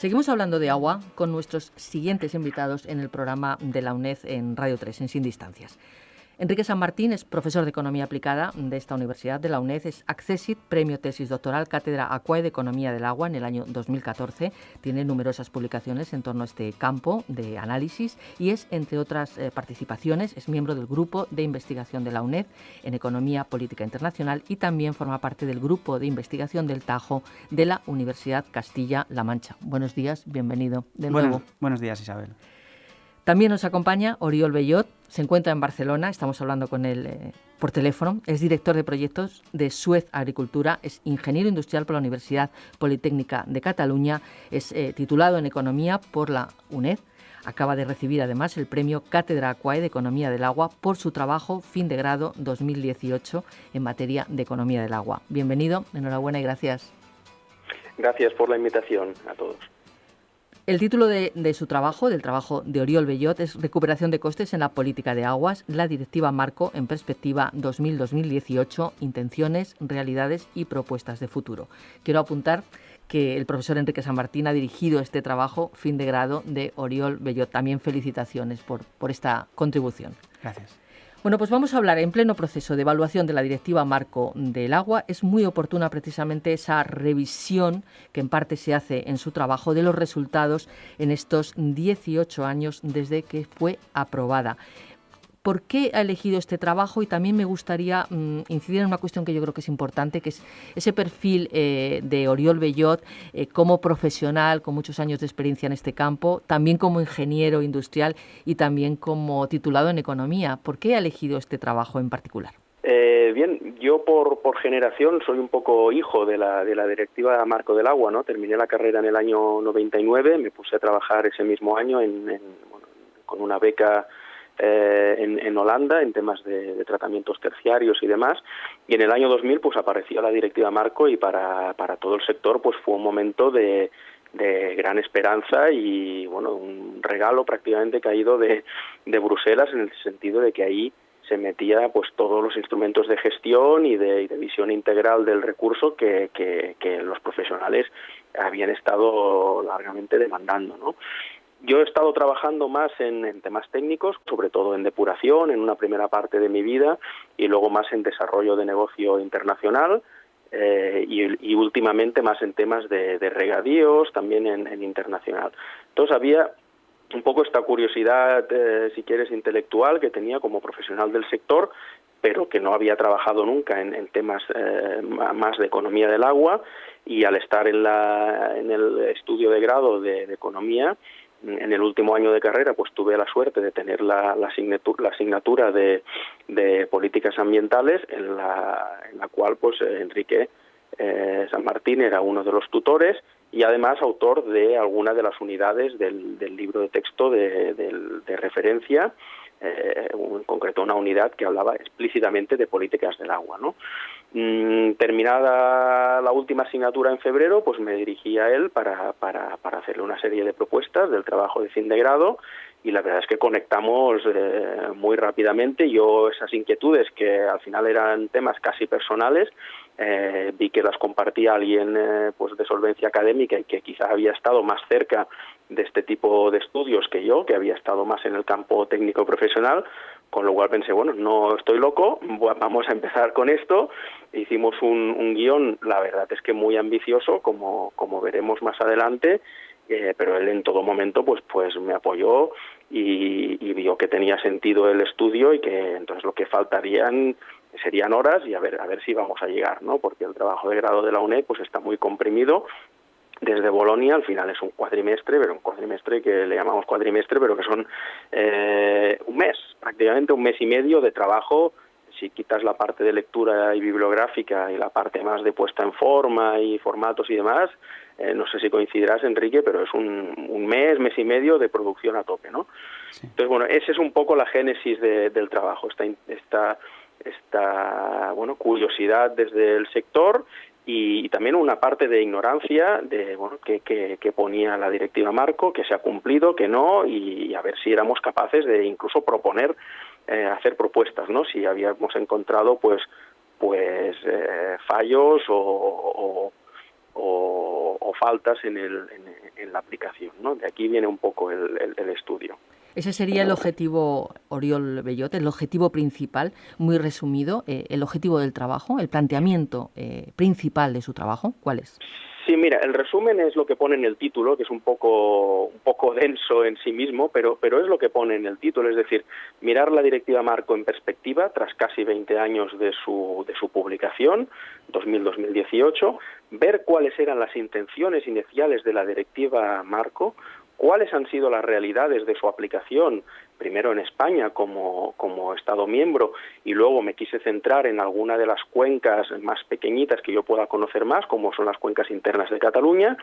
Seguimos hablando de agua con nuestros siguientes invitados en el programa de la UNED en Radio 3, en Sin Distancias. Enrique San Martín es profesor de Economía Aplicada de esta universidad, de la UNED, es Accessit, premio tesis doctoral, cátedra AQUAE de Economía del Agua en el año 2014. Tiene numerosas publicaciones en torno a este campo de análisis y es, entre otras participaciones, es miembro del Grupo de Investigación de la UNED en Economía Política Internacional y también forma parte del Grupo de Investigación del Tajo de la Universidad Castilla-La Mancha. Buenos días, bienvenido de nuevo. Buenos días, Isabel. También nos acompaña Oriol Bellot, se encuentra en Barcelona, estamos hablando con él por teléfono, es director de proyectos de Suez Agricultura, es ingeniero industrial por la Universidad Politécnica de Cataluña, es titulado en Economía por la UNED, acaba de recibir además el premio Cátedra AQUAE de Economía del Agua por su trabajo fin de grado 2018 en materia de Economía del Agua. Bienvenido, enhorabuena y gracias. Gracias por la invitación a todos. El título de su trabajo, del trabajo de Oriol Bellot, es Recuperación de costes en la política de aguas, la Directiva Marco en perspectiva 2000-2018, intenciones, realidades y propuestas de futuro. Quiero apuntar que el profesor Enrique San Martín ha dirigido este trabajo fin de grado de Oriol Bellot. También felicitaciones por esta contribución. Gracias. Bueno, pues vamos a hablar en pleno proceso de evaluación de la Directiva Marco del Agua. Es muy oportuna precisamente esa revisión que en parte se hace en su trabajo de los resultados en estos 18 años desde que fue aprobada. ¿Por qué ha elegido este trabajo? Y también me gustaría incidir en una cuestión que yo creo que es importante, que es ese perfil de Oriol Bellot como profesional, con muchos años de experiencia en este campo, también como ingeniero industrial y también como titulado en Economía. ¿Por qué ha elegido este trabajo en particular? Bien, yo por generación soy un poco hijo de la Directiva Marco del Agua, ¿no? Terminé la carrera en el año 99, me puse a trabajar ese mismo año con una beca en Holanda en temas de tratamientos terciarios y demás, y en el año 2000 pues apareció la Directiva Marco y para todo el sector pues fue un momento de gran esperanza y bueno, un regalo prácticamente caído de Bruselas, en el sentido de que ahí se metía pues todos los instrumentos de gestión y de visión integral del recurso que los profesionales habían estado largamente demandando, ¿no? Yo he estado trabajando más en temas técnicos, sobre todo en depuración, en una primera parte de mi vida, y luego más en desarrollo de negocio internacional, y últimamente más en temas de regadíos, también en internacional. Entonces había un poco esta curiosidad, si quieres, intelectual que tenía como profesional del sector, pero que no había trabajado nunca en temas más de economía del agua, y al estar en el estudio de grado de economía, en el último año de carrera pues tuve la suerte de tener la asignatura de políticas ambientales en la cual pues Enrique San Martín era uno de los tutores y además autor de algunas de las unidades del libro de texto de referencia, en concreto una unidad que hablaba explícitamente de políticas del agua, ¿no? Terminada la última asignatura en febrero, pues me dirigí a él para hacerle una serie de propuestas del trabajo de fin de grado, y la verdad es que conectamos muy rápidamente. Yo esas inquietudes, que al final eran temas casi personales, vi que las compartía alguien pues de solvencia académica y que quizás había estado más cerca de este tipo de estudios que yo, que había estado más en el campo técnico profesional, con lo cual pensé, bueno, no estoy loco, vamos a empezar con esto. Hicimos un guión, la verdad es que muy ambicioso, como veremos más adelante, pero él en todo momento pues me apoyó y vio que tenía sentido el estudio y que entonces lo que faltarían serían horas y a ver si vamos a llegar, ¿no? Porque el trabajo de grado de la UNED pues está muy comprimido. Desde Bolonia, al final es un cuatrimestre, pero un cuatrimestre que le llamamos cuatrimestre, pero que son un mes, prácticamente un mes y medio de trabajo. Si quitas la parte de lectura y bibliográfica y la parte más de puesta en forma y formatos y demás, no sé si coincidirás, Enrique, pero es un mes y medio de producción a tope, ¿no? Sí. Entonces, bueno, esa es un poco la génesis del trabajo, esta bueno, curiosidad desde el sector y también una parte de ignorancia de bueno que ponía la Directiva Marco, que se ha cumplido, que no, y a ver si éramos capaces de incluso proponer hacer propuestas, ¿no? Si habíamos encontrado pues fallos o faltas en la aplicación, ¿no? De aquí viene un poco el estudio. Ese sería el objetivo, Oriol Bellot, el objetivo principal, muy resumido, el objetivo del trabajo, el planteamiento principal de su trabajo, ¿cuál es? Sí, mira, el resumen es lo que pone en el título, que es un poco denso en sí mismo, pero es lo que pone en el título, es decir, mirar la Directiva Marco en perspectiva tras casi 20 años de su publicación, 2000-2018, ver cuáles eran las intenciones iniciales de la Directiva Marco, cuáles han sido las realidades de su aplicación, primero en España como Estado miembro, y luego me quise centrar en alguna de las cuencas más pequeñitas que yo pueda conocer más, como son las cuencas internas de Cataluña,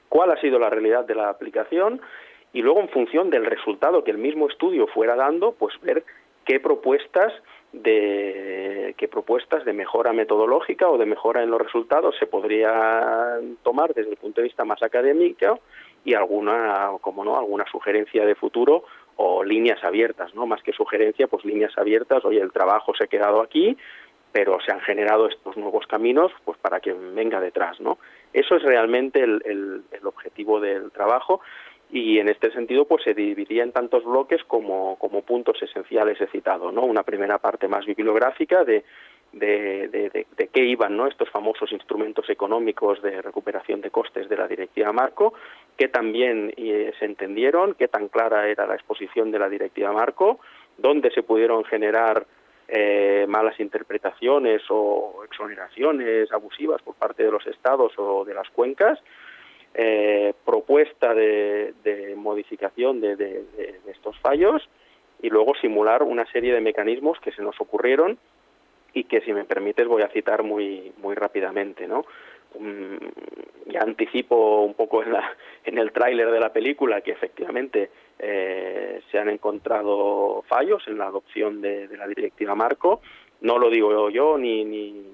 cuál ha sido la realidad de la aplicación, y luego en función del resultado que el mismo estudio fuera dando, pues ver qué propuestas de mejora metodológica o de mejora en los resultados se podrían tomar desde el punto de vista más académico, y alguna sugerencia de futuro o líneas abiertas, ¿no? Más que sugerencia, pues líneas abiertas. Oye, el trabajo se ha quedado aquí, pero se han generado estos nuevos caminos, pues para que venga detrás, ¿no? Eso es realmente el objetivo del trabajo, y en este sentido pues se dividía en tantos bloques como puntos esenciales he citado, ¿no? Una primera parte más bibliográfica de qué iban, ¿no?, estos famosos instrumentos económicos de recuperación de costes de la Directiva Marco, que también se entendieron, qué tan clara era la exposición de la Directiva Marco, dónde se pudieron generar malas interpretaciones o exoneraciones abusivas por parte de los estados o de las cuencas, propuesta de modificación de estos fallos, y luego simular una serie de mecanismos que se nos ocurrieron y que, si me permites, voy a citar muy rápidamente, ¿no? Ya anticipo un poco en el tráiler de la película que efectivamente se han encontrado fallos en la adopción de la Directiva Marco. No lo digo yo ni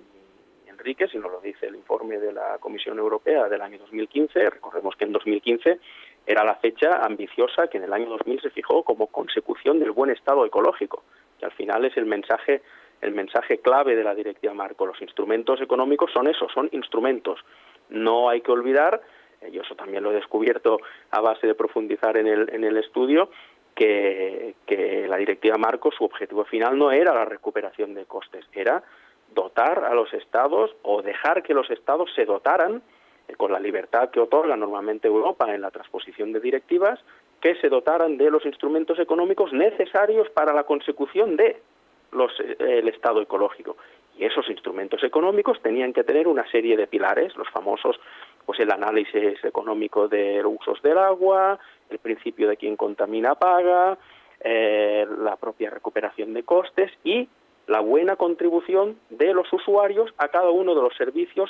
Enrique, sino lo dice el informe de la Comisión Europea del año 2015. Recordemos que en 2015 era la fecha ambiciosa que en el año 2000 se fijó como consecución del buen estado ecológico, que al final es el mensaje clave de la Directiva Marco. Los instrumentos económicos son eso, son instrumentos. No hay que olvidar, yo eso también lo he descubierto a base de profundizar en el estudio, que la Directiva Marco, su objetivo final no era la recuperación de costes, era dotar a los estados o dejar que los estados se dotaran, con la libertad que otorga normalmente Europa en la transposición de directivas, que se dotaran de los instrumentos económicos necesarios para la consecución de el estado ecológico. Y esos instrumentos económicos tenían que tener una serie de pilares, los famosos, pues el análisis económico de los usos del agua, el principio de quien contamina paga, la propia recuperación de costes y la buena contribución de los usuarios a cada uno de los servicios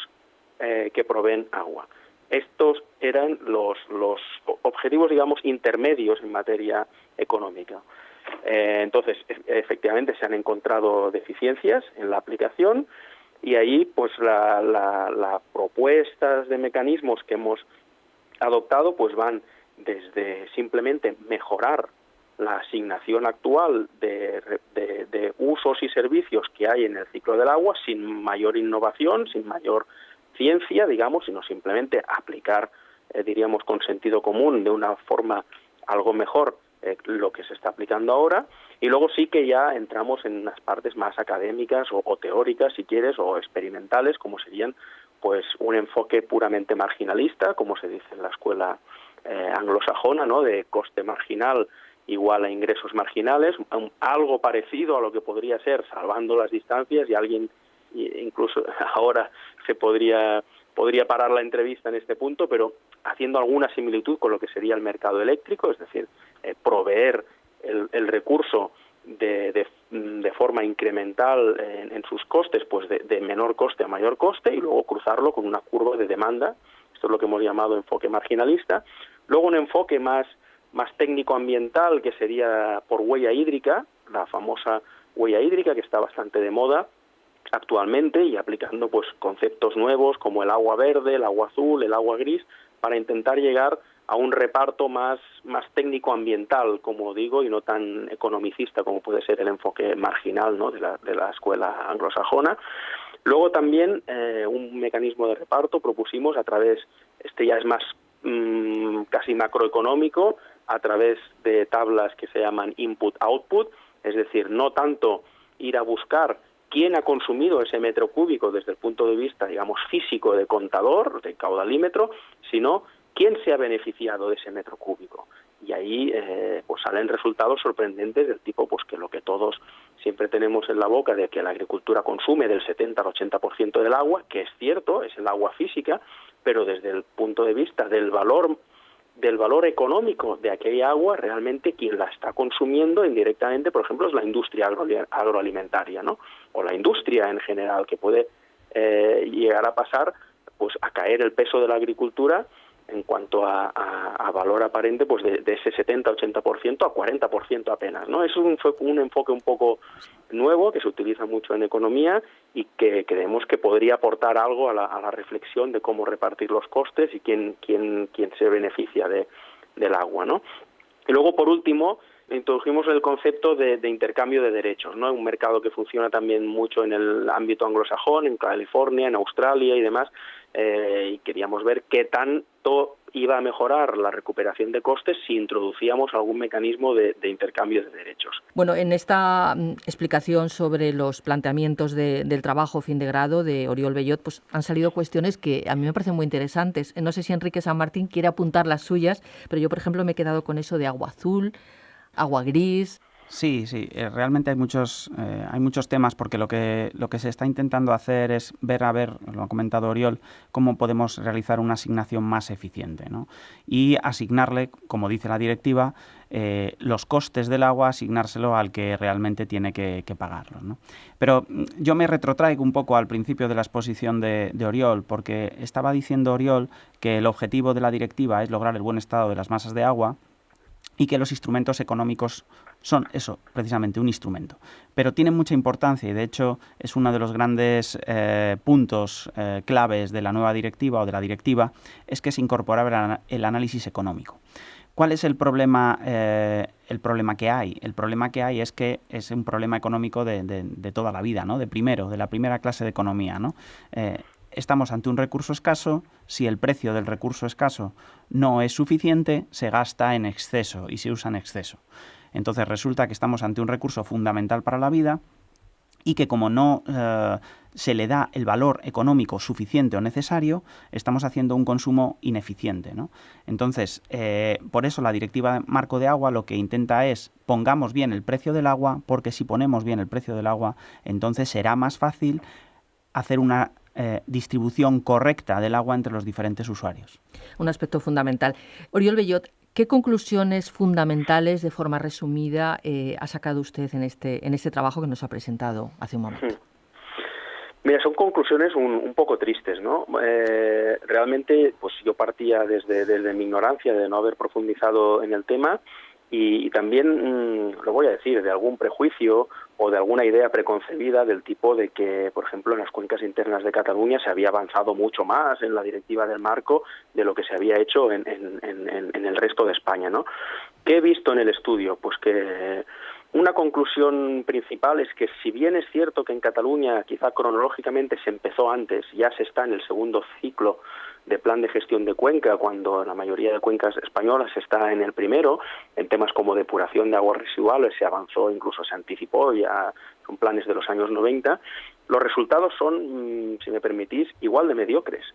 que proveen agua. Estos eran los objetivos, digamos, intermedios en materia económica. Entonces, efectivamente, se han encontrado deficiencias en la aplicación, y ahí pues las propuestas de mecanismos que hemos adoptado pues van desde simplemente mejorar la asignación actual de usos y servicios que hay en el ciclo del agua, sin mayor innovación, sin mayor ciencia, digamos, sino simplemente aplicar, diríamos, con sentido común, de una forma algo mejor, lo que se está aplicando ahora. Y luego sí que ya entramos en unas partes más académicas o teóricas, si quieres, o experimentales, como serían pues un enfoque puramente marginalista, como se dice en la escuela anglosajona, ¿no?, de coste marginal igual a ingresos marginales, algo parecido a lo que podría ser salvando las distancias, y alguien incluso ahora se podría parar la entrevista en este punto, pero haciendo alguna similitud con lo que sería el mercado eléctrico, es decir, proveer el recurso de forma incremental en sus costes, pues de menor coste a mayor coste, y luego cruzarlo con una curva de demanda. Esto es lo que hemos llamado enfoque marginalista. Luego un enfoque más técnico-ambiental, que sería por huella hídrica, la famosa huella hídrica, que está bastante de moda actualmente, y aplicando pues conceptos nuevos como el agua verde, el agua azul, el agua gris, para intentar llegar a un reparto más técnico-ambiental, como digo, y no tan economicista como puede ser el enfoque marginal, ¿no?, de la escuela anglosajona. Luego también un mecanismo de reparto propusimos a través, este ya es más casi macroeconómico a través de tablas que se llaman input-output, es decir, no tanto ir a buscar quién ha consumido ese metro cúbico desde el punto de vista, digamos, físico de contador, de caudalímetro, sino quién se ha beneficiado de ese metro cúbico. Y ahí pues salen resultados sorprendentes del tipo pues que lo que todos siempre tenemos en la boca de que la agricultura consume del 70 al 80% del agua, que es cierto, es el agua física, pero desde el punto de vista del valor económico de aquella agua, realmente quien la está consumiendo indirectamente, por ejemplo, es la industria agroalimentaria, ¿no? O la industria en general, que puede llegar a pasar pues a caer el peso de la agricultura en cuanto a valor aparente, pues de ese 70-80% a 40% apenas, ¿no? Es un enfoque un poco nuevo que se utiliza mucho en economía y que creemos que podría aportar algo a la reflexión de cómo repartir los costes y quién se beneficia del agua, ¿no? Y luego, por último, introdujimos el concepto de intercambio de derechos, ¿no? Un mercado que funciona también mucho en el ámbito anglosajón, en California, en Australia y demás, y queríamos ver qué tanto iba a mejorar la recuperación de costes si introducíamos algún mecanismo de intercambio de derechos. Bueno, en esta explicación sobre los planteamientos del trabajo fin de grado de Oriol Bellot, pues han salido cuestiones que a mí me parecen muy interesantes. No sé si Enrique San Martín quiere apuntar las suyas, pero yo, por ejemplo, me he quedado con eso de agua azul, agua gris. Sí, realmente hay muchos temas, porque lo que se está intentando hacer es ver, lo ha comentado Oriol, cómo podemos realizar una asignación más eficiente, ¿no? Y asignarle, como dice la directiva, los costes del agua, asignárselo al que realmente tiene que pagarlos, ¿no? Pero yo me retrotraigo un poco al principio de la exposición de Oriol, porque estaba diciendo Oriol que el objetivo de la directiva es lograr el buen estado de las masas de agua, y que los instrumentos económicos son eso, precisamente un instrumento. Pero tienen mucha importancia y, de hecho, es uno de los grandes puntos claves de la nueva directiva o de la directiva, es que se incorpora el análisis económico. ¿Cuál es el problema que hay? El problema que hay es que es un problema económico de toda la vida, ¿no? De la primera clase de economía, ¿no? Estamos ante un recurso escaso. Si el precio del recurso escaso no es suficiente, se gasta en exceso y se usa en exceso. Entonces resulta que estamos ante un recurso fundamental para la vida y que, como no se le da el valor económico suficiente o necesario, estamos haciendo un consumo ineficiente, ¿no? Entonces, por eso la Directiva Marco de Agua lo que intenta es pongamos bien el precio del agua, porque si ponemos bien el precio del agua, entonces será más fácil hacer una distribución correcta del agua entre los diferentes usuarios. Un aspecto fundamental. Oriol Bellot, ¿qué conclusiones fundamentales, de forma resumida, ha sacado usted en este trabajo que nos ha presentado hace un momento? Mira, son conclusiones un poco tristes, ¿no? Realmente, pues yo partía desde mi ignorancia de no haber profundizado en el tema y también, lo voy a decir, de algún prejuicio o de alguna idea preconcebida del tipo de que, por ejemplo, en las cuencas internas de Cataluña se había avanzado mucho más en la directiva del marco de lo que se había hecho en el resto de España, ¿no? ¿Qué he visto en el estudio? Pues que una conclusión principal es que, si bien es cierto que en Cataluña quizá cronológicamente se empezó antes, ya se está en el segundo ciclo de plan de gestión de cuenca, cuando la mayoría de cuencas españolas está en el primero, en temas como depuración de aguas residuales se avanzó, incluso se anticipó, ya son planes de los años 90, los resultados son, si me permitís, igual de mediocres.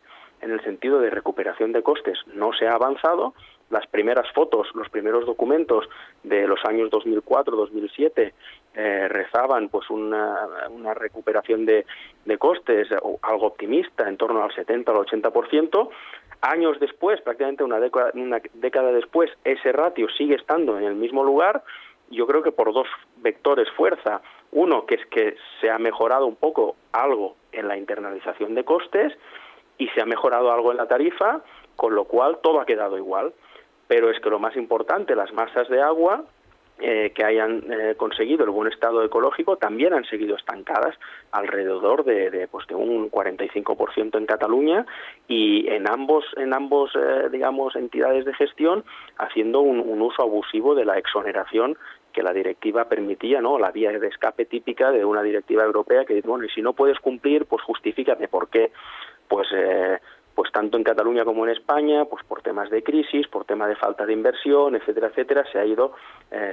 En el sentido de recuperación de costes no se ha avanzado. Las primeras fotos, los primeros documentos de los años 2004-2007 rezaban pues una recuperación de costes algo optimista, en torno al 70 al 80%. Años después, prácticamente una década después, ese ratio sigue estando en el mismo lugar. Yo creo que por dos vectores fuerza. Uno, que es que se ha mejorado un poco algo en la internalización de costes y se ha mejorado algo en la tarifa, con lo cual todo ha quedado igual. Pero es que lo más importante, las masas de agua que hayan conseguido el buen estado ecológico también han seguido estancadas alrededor de un 45% en Cataluña, y en ambos digamos, entidades de gestión haciendo un uso abusivo de la exoneración que la directiva permitía, ¿no? La vía de escape típica de una directiva europea que dice, bueno, y si no puedes cumplir, pues justifícate por qué. Pues pues tanto en Cataluña como en España, pues por temas de crisis, por temas de falta de inversión, etcétera, etcétera, se ha ido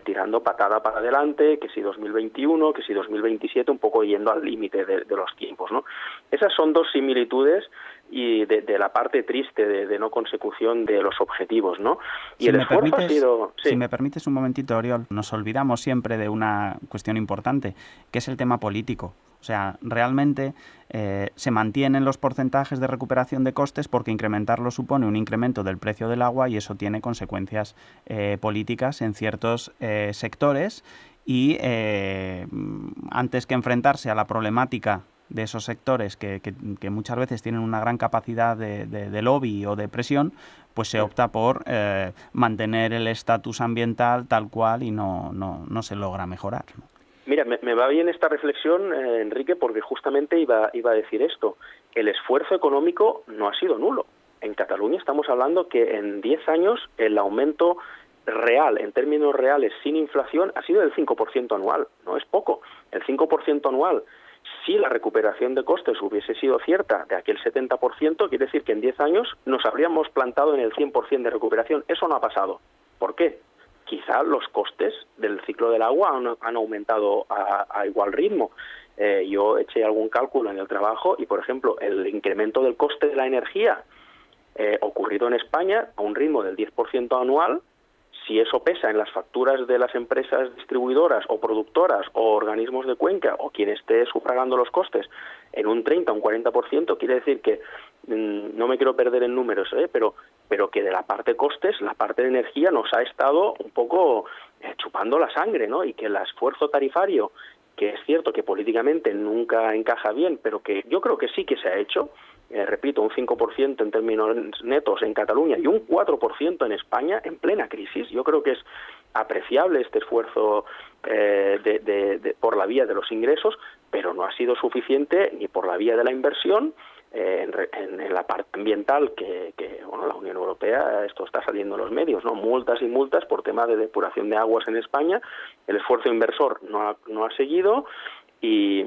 tirando patada para adelante, que si 2021, que si 2027, un poco yendo al límite de los tiempos, ¿no? Esas son dos similitudes y de la parte triste de no consecución de los objetivos, ¿no? Y si el esfuerzo ha sido... Sí. Si me permites un momentito, Oriol, nos olvidamos siempre de una cuestión importante, que es el tema político. O sea, realmente se mantienen los porcentajes de recuperación de costes porque incrementarlo supone un incremento del precio del agua y eso tiene consecuencias políticas en ciertos sectores y antes que enfrentarse a la problemática de esos sectores que muchas veces tienen una gran capacidad de lobby o de presión, pues se opta por mantener el estatus ambiental tal cual y no se logra mejorar, ¿no? Mira, me va bien esta reflexión, Enrique, porque justamente iba a decir esto. El esfuerzo económico no ha sido nulo. En Cataluña estamos hablando que en 10 años el aumento real, en términos reales, sin inflación, ha sido del 5% anual. No es poco. El 5% anual, si la recuperación de costes hubiese sido cierta de aquel 70%, quiere decir que en 10 años nos habríamos plantado en el 100% de recuperación. Eso no ha pasado. ¿Por qué? Quizá los costes del ciclo del agua han aumentado a igual ritmo. Yo eché algún cálculo en el trabajo y, por ejemplo, el incremento del coste de la energía ocurrido en España a un ritmo del 10% anual, si eso pesa en las facturas de las empresas distribuidoras o productoras o organismos de cuenca o quien esté sufragando los costes en un 30 o un 40%, quiere decir que, no me quiero perder en números, pero que de la parte costes, la parte de energía nos ha estado un poco chupando la sangre, ¿no? Y que el esfuerzo tarifario, que es cierto que políticamente nunca encaja bien, pero que yo creo que sí que se ha hecho, repito, un 5% en términos netos en Cataluña y un 4% en España en plena crisis. Yo creo que es apreciable este esfuerzo por la vía de los ingresos, pero no ha sido suficiente ni por la vía de la inversión. En la parte ambiental que la Unión Europea, esto está saliendo en los medios, ¿no? Multas y multas por tema de depuración de aguas en España. El esfuerzo inversor no ha seguido y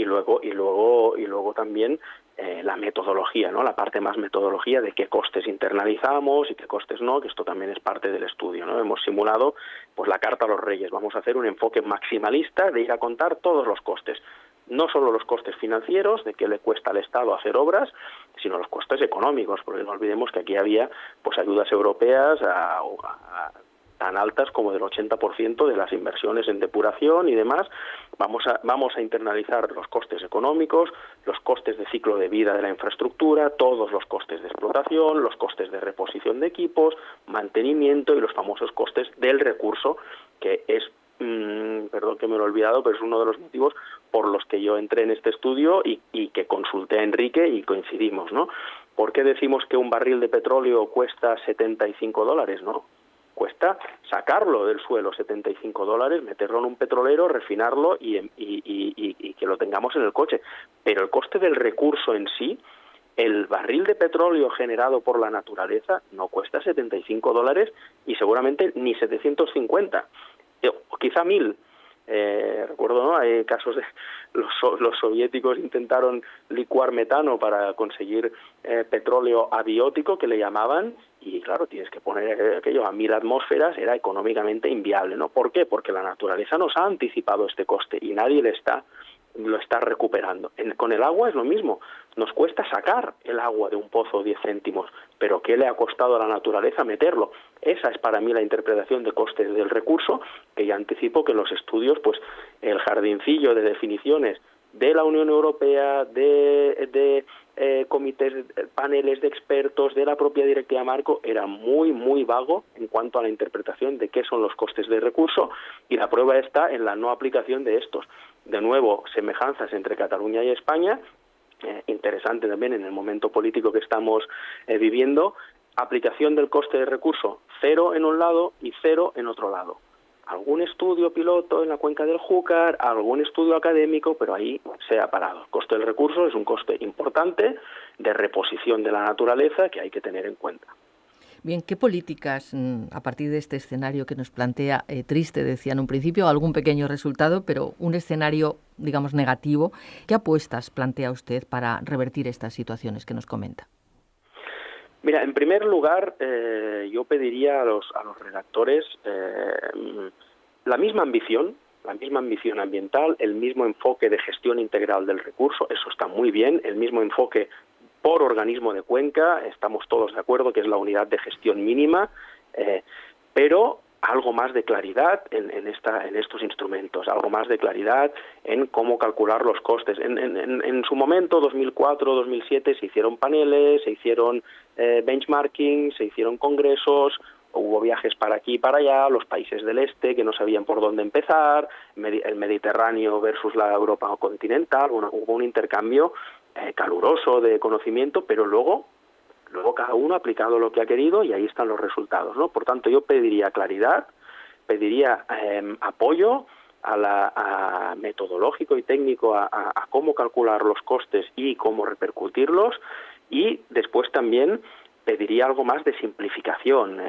luego también la metodología, ¿no? La parte más metodología de qué costes internalizamos y qué costes no, que esto también es parte del estudio, ¿no? Hemos simulado pues la carta a los reyes. Vamos a hacer un enfoque maximalista de ir a contar todos los costes. No solo los costes financieros, de qué le cuesta al Estado hacer obras, sino los costes económicos, porque no olvidemos que aquí había pues ayudas europeas tan altas como del 80% de las inversiones en depuración y demás. Vamos a internalizar los costes económicos, los costes de ciclo de vida de la infraestructura, todos los costes de explotación, los costes de reposición de equipos, mantenimiento y los famosos costes del recurso, que es perdón que me lo he olvidado, pero es uno de los motivos por los que yo entré en este estudio y que consulté a Enrique y coincidimos, ¿no? ¿Por qué decimos que un barril de petróleo cuesta $75, no? Cuesta sacarlo del suelo, $75, meterlo en un petrolero, refinarlo y que lo tengamos en el coche. Pero el coste del recurso en sí, el barril de petróleo generado por la naturaleza no cuesta $75 y seguramente ni 750. O quizá 1000. Recuerdo, ¿no? Hay casos de los soviéticos intentaron licuar metano para conseguir petróleo abiótico, que le llamaban, y claro, tienes que poner aquello a 1000 atmósferas, era económicamente inviable, ¿no? ¿Por qué? Porque la naturaleza nos ha anticipado este coste y nadie lo está recuperando. Con el agua es lo mismo. Nos cuesta sacar el agua de un pozo 10 céntimos, pero ¿qué le ha costado a la naturaleza meterlo? Esa es para mí la interpretación de costes del recurso, que ya anticipo que en los estudios, pues el jardincillo de definiciones de la Unión Europea, de comités, paneles de expertos, de la propia directiva marco, era muy, muy vago en cuanto a la interpretación de qué son los costes de recurso, y la prueba está en la no aplicación de estos. De nuevo, semejanzas entre Cataluña y España, interesante también en el momento político que estamos viviendo, aplicación del coste de recurso, 0 en un lado y 0 en otro lado. Algún estudio piloto en la cuenca del Júcar, algún estudio académico, pero ahí se ha parado. El coste del recurso es un coste importante de reposición de la naturaleza que hay que tener en cuenta. Bien, ¿qué políticas, a partir de este escenario que nos plantea triste, decía en un principio, algún pequeño resultado, pero un escenario, digamos, negativo, qué apuestas plantea usted para revertir estas situaciones que nos comenta? Mira, en primer lugar, yo pediría a los redactores la misma ambición ambiental, el mismo enfoque de gestión integral del recurso, eso está muy bien, el mismo enfoque por organismo de cuenca, estamos todos de acuerdo que es la unidad de gestión mínima, pero algo más de claridad en estos instrumentos, algo más de claridad en cómo calcular los costes. En su momento, 2004, 2007, se hicieron paneles, se hicieron benchmarking, se hicieron congresos, hubo viajes para aquí y para allá, los países del este que no sabían por dónde empezar, el Mediterráneo versus la Europa continental, bueno, hubo un intercambio caluroso de conocimiento, pero luego cada uno ha aplicado lo que ha querido y ahí están los resultados, ¿no? Por tanto, yo pediría claridad, pediría apoyo a metodológico y técnico a cómo calcular los costes y cómo repercutirlos, y después también pediría algo más de simplificación.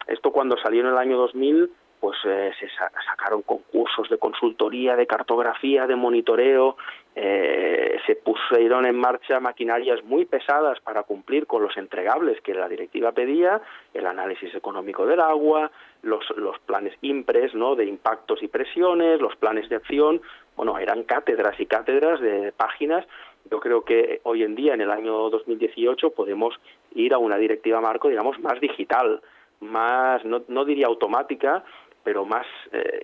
Esto cuando salió en el año 2000, pues se sacaron concursos de consultoría, de cartografía, de monitoreo, se pusieron en marcha maquinarias muy pesadas para cumplir con los entregables que la directiva pedía, el análisis económico del agua, los planes IMPRES, ¿no?, de impactos y presiones, los planes de acción. Bueno, eran cátedras y cátedras de páginas. Yo creo que hoy en día, en el año 2018, podemos ir a una directiva marco, digamos, más digital, más, no diría automática, pero más,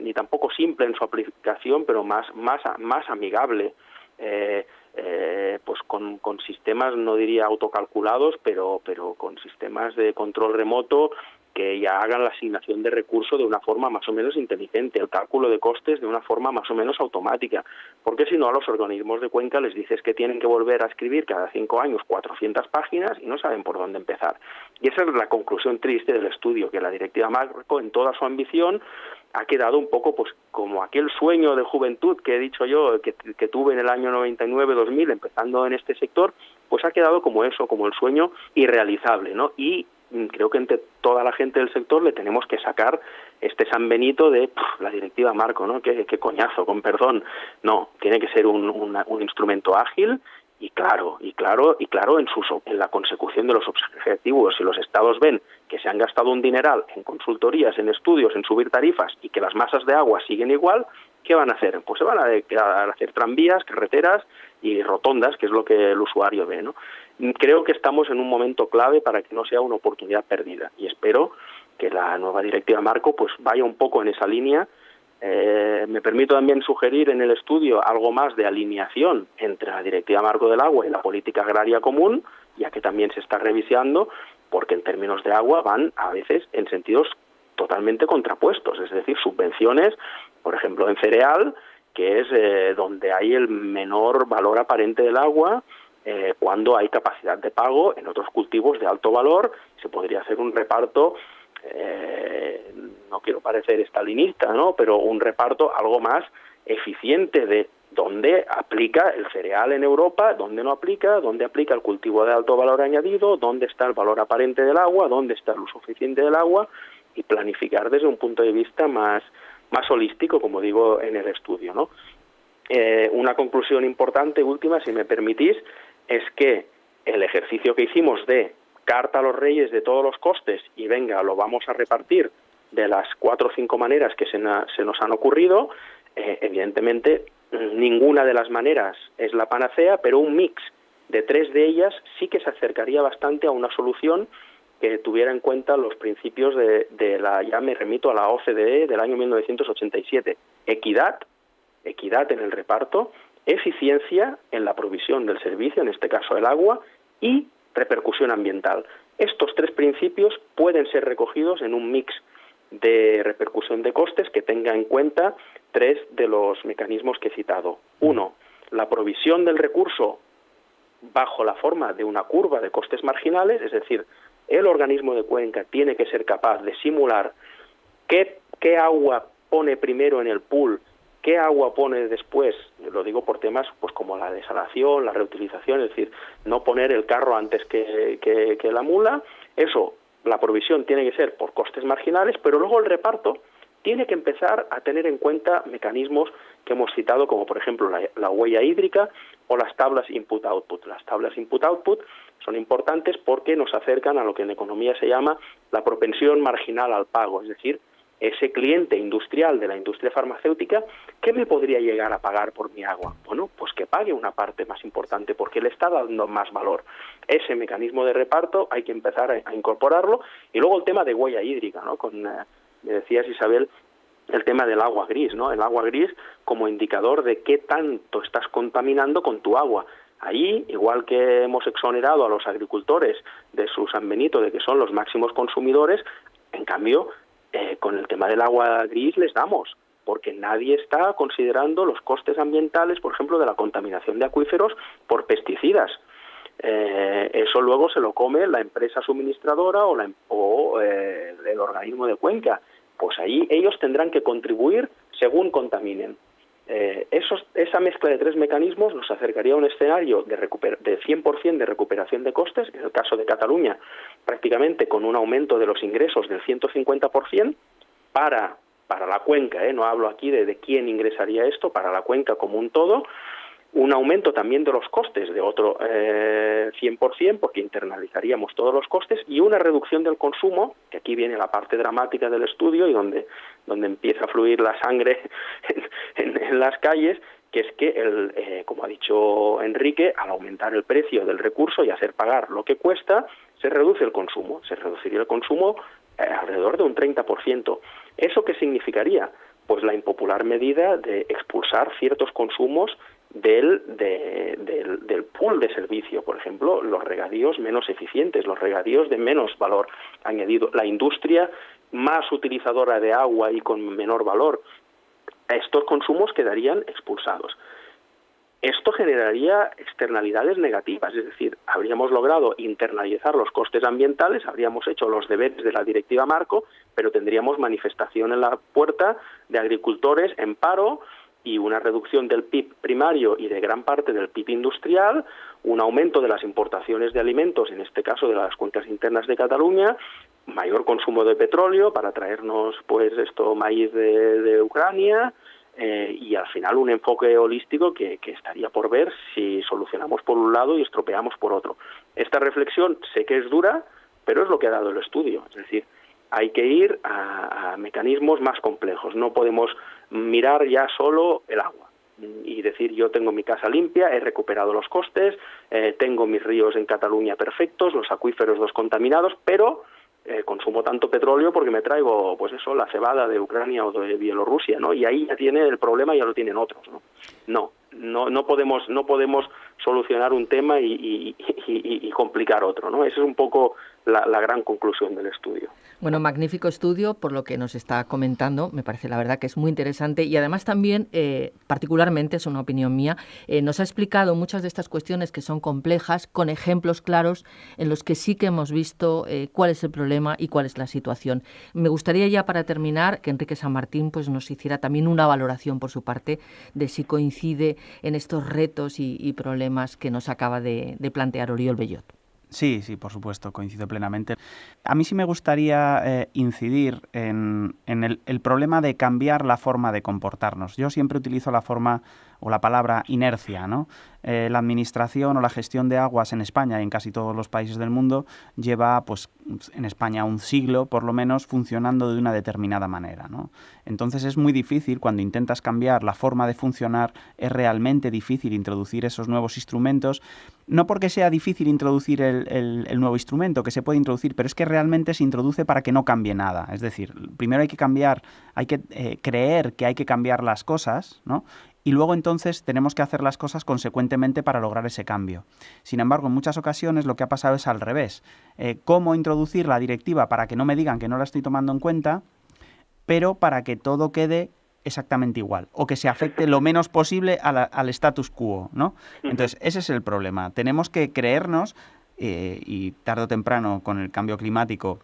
ni tampoco simple en su aplicación, pero más amigable, pues con sistemas, no diría autocalculados, pero con sistemas de control remoto que ya hagan la asignación de recursos de una forma más o menos inteligente, el cálculo de costes de una forma más o menos automática, porque si no a los organismos de cuenca les dices que tienen que volver a escribir cada 5 años 400 páginas y no saben por dónde empezar. Y esa es la conclusión triste del estudio, que la directiva marco, en toda su ambición, ha quedado un poco pues como aquel sueño de juventud que he dicho yo, que tuve en el año 99-2000 empezando en este sector, pues ha quedado como eso, como el sueño irrealizable, ¿no? Y creo que entre toda la gente del sector le tenemos que sacar este San Benito de la directiva marco, ¿no? Qué coñazo, con perdón. No, tiene que ser un instrumento ágil y claro en la consecución de los objetivos. Si los estados ven que se han gastado un dineral en consultorías, en estudios, en subir tarifas y que las masas de agua siguen igual, ¿qué van a hacer? Pues se van a hacer tranvías, carreteras y rotondas, que es lo que el usuario ve, ¿no? Creo que estamos en un momento clave para que no sea una oportunidad perdida y espero que la nueva directiva marco pues vaya un poco en esa línea. Me permito también sugerir en el estudio algo más de alineación entre la directiva marco del agua y la política agraria común, ya que también se está revisando, porque en términos de agua van a veces en sentidos totalmente contrapuestos, es decir, subvenciones, por ejemplo, en cereal, que es donde hay el menor valor aparente del agua, cuando hay capacidad de pago. En otros cultivos de alto valor se podría hacer un reparto, no quiero parecer estalinista, ¿no?, pero un reparto algo más eficiente de dónde aplica el cereal en Europa, dónde no aplica, dónde aplica el cultivo de alto valor añadido, dónde está el valor aparente del agua, dónde está el uso eficiente del agua, y planificar desde un punto de vista más holístico, como digo en el estudio, ¿no? Una conclusión importante, última, si me permitís, es que el ejercicio que hicimos de carta a los reyes de todos los costes y venga, lo vamos a repartir de las 4 o 5 maneras que se nos han ocurrido, evidentemente ninguna de las maneras es la panacea, pero un mix de 3 de ellas sí que se acercaría bastante a una solución que tuviera en cuenta los principios ya me remito a la OCDE del año 1987, equidad en el reparto, eficiencia en la provisión del servicio, en este caso el agua, y repercusión ambiental. Estos 3 principios pueden ser recogidos en un mix de repercusión de costes que tenga en cuenta 3 de los mecanismos que he citado. 1, la provisión del recurso bajo la forma de una curva de costes marginales, es decir, el organismo de cuenca tiene que ser capaz de simular qué agua pone primero en el pool, qué agua pone después, lo digo por temas pues como la desalación, la reutilización, es decir, no poner el carro antes que la mula. Eso la provisión tiene que ser por costes marginales, pero luego el reparto tiene que empezar a tener en cuenta mecanismos que hemos citado, como por ejemplo la huella hídrica o las tablas input-output. Las tablas input-output son importantes porque nos acercan a lo que en economía se llama la propensión marginal al pago, es decir, ese cliente industrial de la industria farmacéutica, ¿qué me podría llegar a pagar por mi agua? Bueno, pues que pague una parte más importante porque le está dando más valor. Ese mecanismo de reparto hay que empezar a incorporarlo. Y luego el tema de huella hídrica, ¿no? Me decías, Isabel, el tema del agua gris, ¿no? El agua gris como indicador de qué tanto estás contaminando con tu agua. Ahí, igual que hemos exonerado a los agricultores de su San Benito, de que son los máximos consumidores, en cambio, con el tema del agua gris les damos, porque nadie está considerando los costes ambientales, por ejemplo, de la contaminación de acuíferos por pesticidas. Eso luego se lo come la empresa suministradora o el organismo de cuenca. Pues ahí ellos tendrán que contribuir según contaminen. Esa mezcla de tres mecanismos nos acercaría a un escenario de 100% de recuperación de costes, en el caso de Cataluña, prácticamente con un aumento de los ingresos del 150% para la cuenca, no hablo aquí de quién ingresaría esto, para la cuenca como un todo, un aumento también de los costes de otro 100%, porque internalizaríamos todos los costes, y una reducción del consumo, que aquí viene la parte dramática del estudio y donde empieza a fluir la sangre en las calles, que es que, como ha dicho Enrique, al aumentar el precio del recurso y hacer pagar lo que cuesta, se reduce el consumo. Se reduciría el consumo alrededor de un 30%. ¿Eso qué significaría? Pues la impopular medida de expulsar ciertos consumos del pool de servicio, por ejemplo, los regadíos menos eficientes, los regadíos de menos valor añadido, la industria más utilizadora de agua y con menor valor. Estos consumos quedarían expulsados. Esto generaría externalidades negativas, es decir, habríamos logrado internalizar los costes ambientales, habríamos hecho los deberes de la Directiva Marco, pero tendríamos manifestación en la puerta de agricultores en paro y una reducción del PIB primario y de gran parte del PIB industrial, un aumento de las importaciones de alimentos, en este caso de las cuencas internas de Cataluña, mayor consumo de petróleo para traernos maíz de Ucrania, y al final un enfoque holístico que estaría por ver si solucionamos por un lado y estropeamos por otro. Esta reflexión sé que es dura, pero es lo que ha dado el estudio, es decir, hay que ir a mecanismos más complejos, no podemos mirar ya solo el agua y decir yo tengo mi casa limpia, he recuperado los costes, tengo mis ríos en Cataluña perfectos, los acuíferos descontaminados, pero consumo tanto petróleo porque me traigo la cebada de Ucrania o de Bielorrusia, ¿no? Y ahí ya tiene el problema, ya lo tienen otros, ¿no? No podemos solucionar un tema y complicar otro, ¿no? Esa es un poco la gran conclusión del estudio. Bueno, magnífico estudio por lo que nos está comentando, me parece la verdad que es muy interesante y además también, particularmente, es una opinión mía, nos ha explicado muchas de estas cuestiones que son complejas con ejemplos claros en los que sí que hemos visto cuál es el problema y cuál es la situación. Me gustaría ya para terminar que Enrique San Martín nos hiciera también una valoración por su parte de si coincide en estos retos y problemas que nos acaba de plantear Oriol Bellot. Sí, por supuesto, coincido plenamente. A mí sí me gustaría incidir en el problema de cambiar la forma de comportarnos. Yo siempre utilizo la forma o la palabra inercia, ¿no? La administración o la gestión de aguas en España y en casi todos los países del mundo lleva, en España un siglo, por lo menos, funcionando de una determinada manera, ¿no? Entonces es muy difícil, cuando intentas cambiar la forma de funcionar, es realmente difícil introducir esos nuevos instrumentos, no porque sea difícil introducir el nuevo instrumento, que se puede introducir, pero es que realmente se introduce para que no cambie nada. Es decir, primero hay que creer que hay que cambiar las cosas, ¿no? Y luego entonces tenemos que hacer las cosas consecuentemente para lograr ese cambio. Sin embargo, en muchas ocasiones lo que ha pasado es al revés. ¿Cómo introducir la directiva para que no me digan que no la estoy tomando en cuenta, pero para que todo quede exactamente igual o que se afecte lo menos posible al status quo, ¿no? Entonces, ese es el problema. Tenemos que creernos, y tarde o temprano con el cambio climático,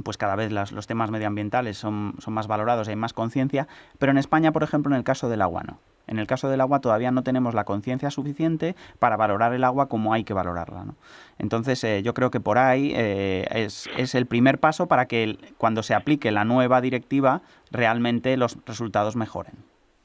pues cada vez los temas medioambientales son más valorados, hay más conciencia, pero en España, por ejemplo, en el caso del agua no. En el caso del agua todavía no tenemos la conciencia suficiente para valorar el agua como hay que valorarla, ¿no? Entonces yo creo que por ahí es el primer paso para que cuando se aplique la nueva directiva realmente los resultados mejoren.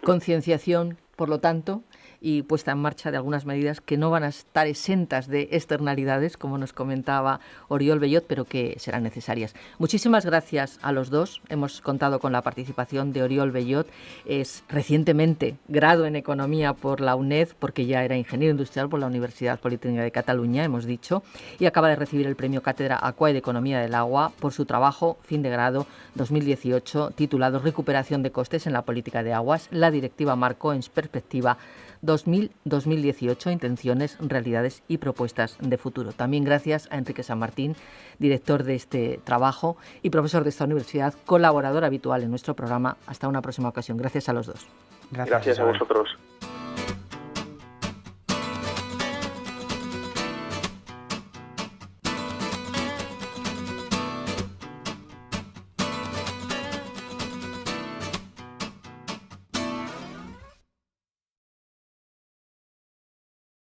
Concienciación, por lo tanto, y puesta en marcha de algunas medidas que no van a estar exentas de externalidades, como nos comentaba Oriol Bellot, pero que serán necesarias. Muchísimas gracias a los dos. Hemos contado con la participación de Oriol Bellot. Es recientemente grado en Economía por la UNED, porque ya era ingeniero industrial por la Universidad Politécnica de Cataluña, hemos dicho, y acaba de recibir el premio Cátedra Aquae de Economía del Agua por su trabajo fin de grado 2018, titulado Recuperación de costes en la política de aguas, la Directiva Marco en perspectiva 2018, intenciones, realidades y propuestas de futuro. También gracias a Enrique San Martín, director de este trabajo y profesor de esta universidad, colaborador habitual en nuestro programa. Hasta una próxima ocasión. Gracias a los dos. Gracias a vosotros.